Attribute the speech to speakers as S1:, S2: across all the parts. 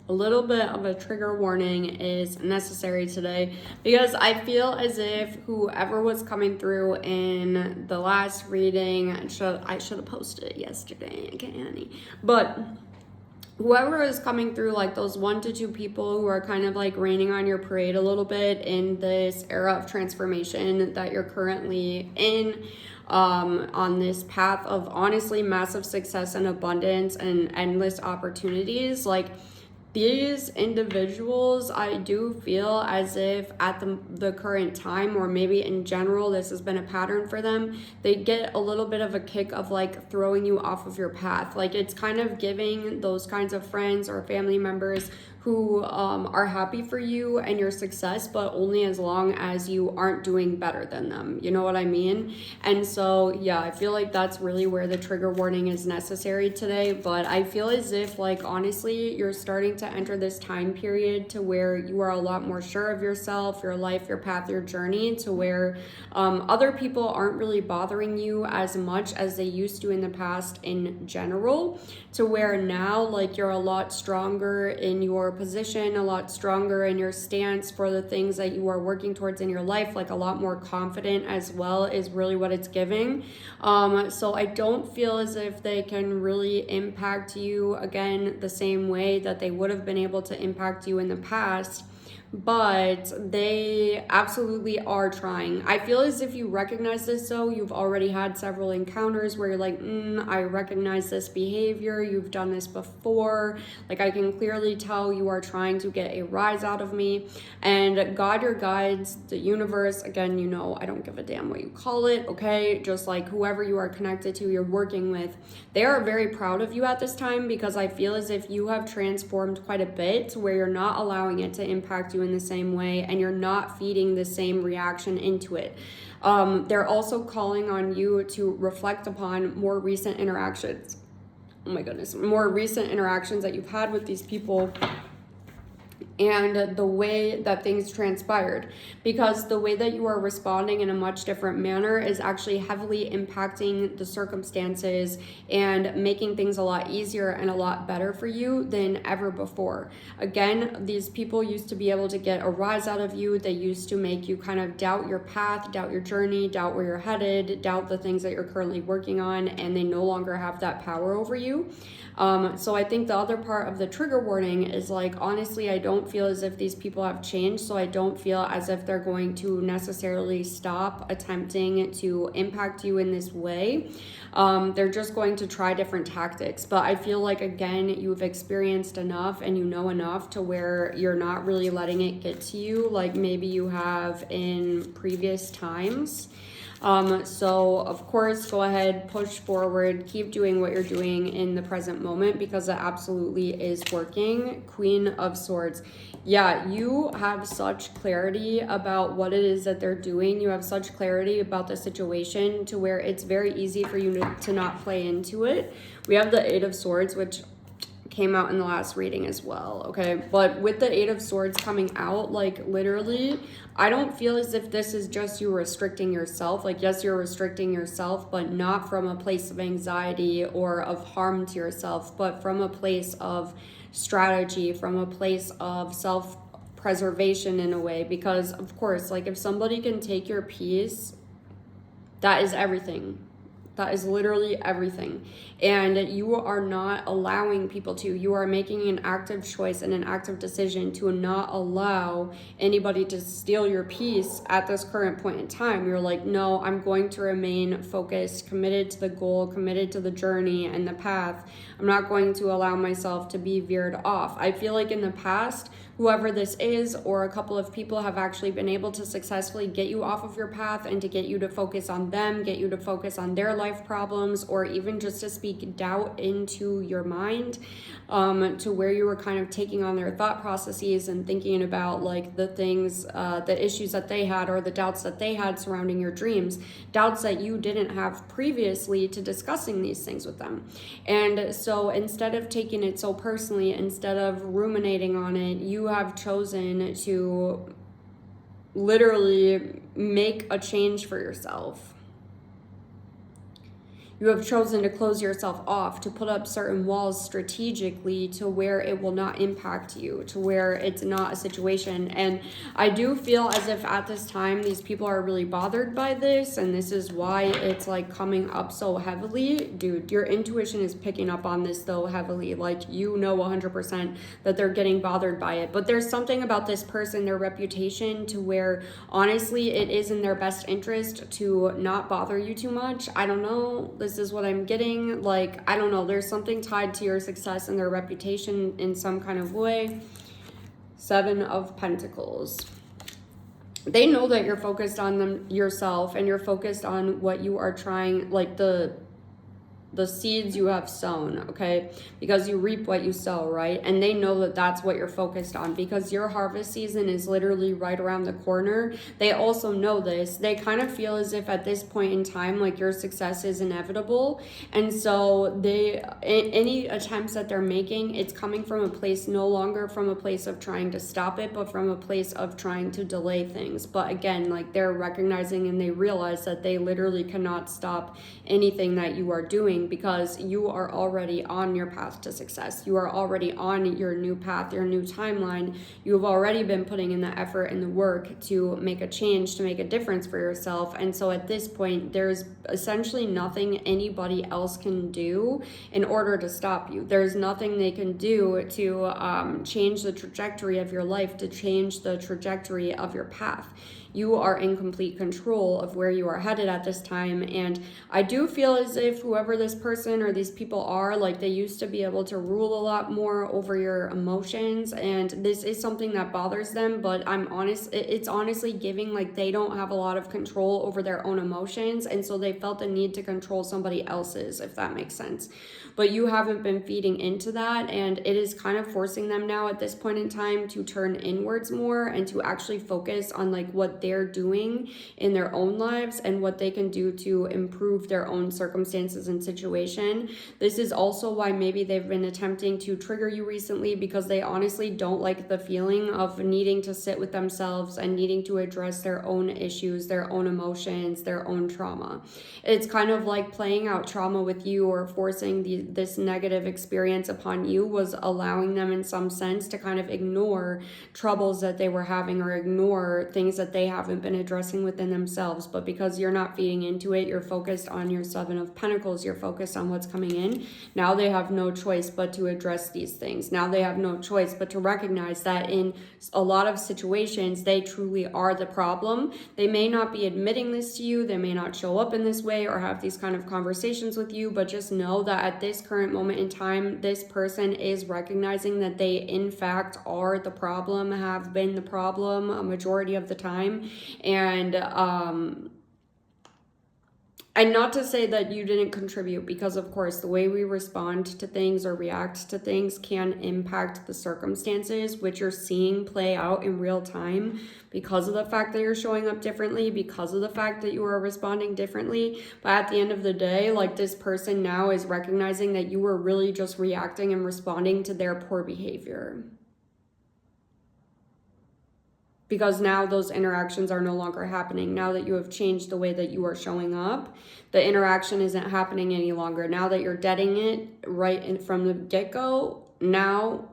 S1: a little bit of a trigger warning is necessary today because I feel as if whoever was coming through in the last reading, I should have posted it yesterday, okay, but whoever is coming through, like those 1 to 2 people who are kind of like raining on your parade a little bit in this era of transformation that you're currently in, on this path of honestly massive success and abundance and endless opportunities, like these individuals, I do feel as if at the current time, or maybe in general, this has been a pattern for them, they get a little bit of a kick of like throwing you off of your path. Like it's kind of giving those kinds of friends or family members who are happy for you and your success, but only as long as you aren't doing better than them. You know what I mean? And so, yeah, I feel like that's really where the trigger warning is necessary today. But I feel as if, like, honestly, you're starting to enter this time period to where you are a lot more sure of yourself, your life, your path, your journey, to where other people aren't really bothering you as much as they used to in the past in general, to where now, like, you're a lot stronger in your position, a lot stronger in your stance for the things that you are working towards in your life, like a lot more confident as well is really what it's giving. So I don't feel as if they can really impact you again the same way that they would have been able to impact you in the past, but they absolutely are trying. I feel as if you recognize this, though. You've already had several encounters where you're like, I recognize this behavior. You've done this before. Like, I can clearly tell you are trying to get a rise out of me. And God, your guides, the universe, again, you know, I don't give a damn what you call it, okay? Just like whoever you are connected to, you're working with, they are very proud of you at this time, because I feel as if you have transformed quite a bit to where you're not allowing it to impact you in the same way, and you're not feeding the same reaction into it. They're also calling on you to reflect upon more recent interactions. Oh my goodness, more recent interactions that you've had with these people and the way that things transpired, because the way that you are responding in a much different manner is actually heavily impacting the circumstances and making things a lot easier and a lot better for you than ever before. Again, these people used to be able to get a rise out of you. They used to make you kind of doubt your path, doubt your journey, doubt where you're headed, doubt the things that you're currently working on, and they no longer have that power over you. So I think the other part of the trigger warning is, like, honestly, I don't feel as if these people have changed, so I don't feel as if they're going to necessarily stop attempting to impact you in this way. They're just going to try different tactics, but I feel like, again, you've experienced enough and you know enough to where you're not really letting it get to you like maybe you have in previous times. So of course, go ahead, push forward, keep doing what you're doing in the present moment, because it absolutely is working. Queen of Swords. Yeah, you have such clarity about what it is that they're doing. You have such clarity about the situation to where it's very easy for you to not play into it. We have the Eight of Swords, which came out in the last reading as well, okay? But with the Eight of Swords coming out, like, literally, I don't feel as if this is just you restricting yourself. Like, yes, you're restricting yourself, but not from a place of anxiety or of harm to yourself, but from a place of strategy, from a place of self-preservation in a way. Because, of course, like, if somebody can take your peace, that is everything. That is literally everything. And you are not allowing people to. You are making an active choice and an active decision to not allow anybody to steal your peace at this current point in time. You're like, no, I'm going to remain focused, committed to the goal, committed to the journey and the path. I'm not going to allow myself to be veered off. I feel like in the past, whoever this is or a couple of people have actually been able to successfully get you off of your path and to get you to focus on them, get you to focus on their life problems, or even just to speak doubt into your mind, to where you were kind of taking on their thought processes and thinking about like the things, the issues that they had or the doubts that they had surrounding your dreams, doubts that you didn't have previously to discussing these things with them. And so instead of taking it so personally, instead of ruminating on it, you have chosen to literally make a change for yourself. You have chosen to close yourself off, to put up certain walls strategically to where it will not impact you, to where it's not a situation. And I do feel as if at this time, these people are really bothered by this, and this is why it's like coming up so heavily. Dude, your intuition is picking up on this though heavily. Like, you know 100% that they're getting bothered by it. But there's something about this person, their reputation, to where honestly it is in their best interest to not bother you too much. I don't know. This is what I'm getting. Like, I don't know. There's something tied to your success and their reputation in some kind of way. 7 of Pentacles. They know that you're focused on them yourself, and you're focused on what you are trying, like the seeds you have sown, okay? Because you reap what you sow, right? And they know that that's what you're focused on, because your harvest season is literally right around the corner. They also know this. They kind of feel as if at this point in time, like, your success is inevitable. And so any attempts that they're making, it's coming from a place, no longer from a place of trying to stop it, but from a place of trying to delay things. But again, like, they're recognizing and they realize that they literally cannot stop anything that you are doing, because you are already on your path to success. You are already on your new path, your new timeline. You've already been putting in the effort and the work to make a change, to make a difference for yourself. And so at this point, there's essentially nothing anybody else can do in order to stop you. There's nothing they can do to change the trajectory of your life, to change the trajectory of your path. You are in complete control of where you are headed at this time. And I do feel as if whoever this person or these people are, like, they used to be able to rule a lot more over your emotions, and this is something that bothers them. But it's honestly giving like they don't have a lot of control over their own emotions, and so they felt the need to control somebody else's, if that makes sense. But you haven't been feeding into that, and it is kind of forcing them now at this point in time to turn inwards more and to actually focus on like what they're doing in their own lives and what they can do to improve their own circumstances and situation. This is also why maybe they've been attempting to trigger you recently, because they honestly don't like the feeling of needing to sit with themselves and needing to address their own issues, their own emotions, their own trauma. It's kind of like playing out trauma with you, or forcing this negative experience upon you was allowing them in some sense to kind of ignore troubles that they were having, or ignore things that they haven't been addressing within themselves. But because you're not feeding into it, you're focused on your 7 of Pentacles, you're focused on what's coming in. Now they have no choice but to address these things. Now they have no choice but to recognize that in a lot of situations, they truly are the problem. They may not be admitting this to you, they may not show up in this way or have these kind of conversations with you, but just know that at this current moment in time, this person is recognizing that they in fact are the problem, have been the problem a majority of the time. And not to say that you didn't contribute, because of course the way we respond to things or react to things can impact the circumstances, which you're seeing play out in real time because of the fact that you're showing up differently, because of the fact that you are responding differently. But at the end of the day, like, this person now is recognizing that you were really just reacting and responding to their poor behavior. Because now those interactions are no longer happening. Now that you have changed the way that you are showing up, the interaction isn't happening any longer. Now that you're deading it from the get-go, now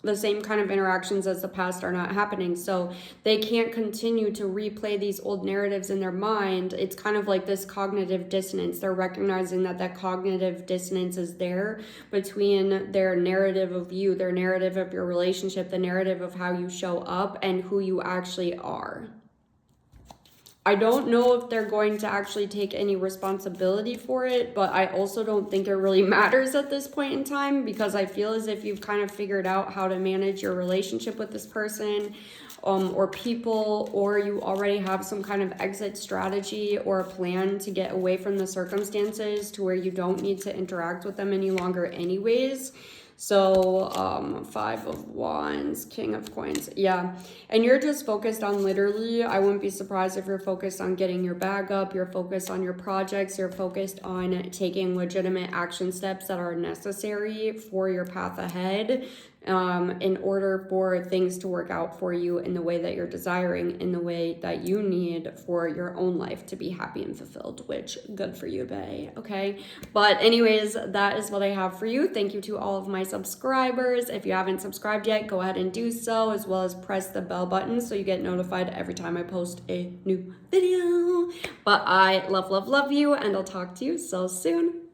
S1: the same kind of interactions as the past are not happening. So they can't continue to replay these old narratives in their mind. It's kind of like this cognitive dissonance. They're recognizing that that cognitive dissonance is there between their narrative of you, their narrative of your relationship, the narrative of how you show up, and who you actually are. I don't know if they're going to actually take any responsibility for it, but I also don't think it really matters at this point in time, because I feel as if you've kind of figured out how to manage your relationship with this person or people, or you already have some kind of exit strategy or a plan to get away from the circumstances to where you don't need to interact with them any longer anyways. So, 5 of Wands, King of Coins. Yeah. And you're just focused on literally, I wouldn't be surprised if you're focused on getting your bag up, you're focused on your projects, you're focused on taking legitimate action steps that are necessary for your path ahead. In order for things to work out for you in the way that you're desiring, in the way that you need for your own life to be happy and fulfilled, which good for you, bae. Okay. But anyways, that is what I have for you. Thank you to all of my subscribers. If you haven't subscribed yet, go ahead and do so, as well as press the bell button so you get notified every time I post a new video. But I love you, and I'll talk to you so soon.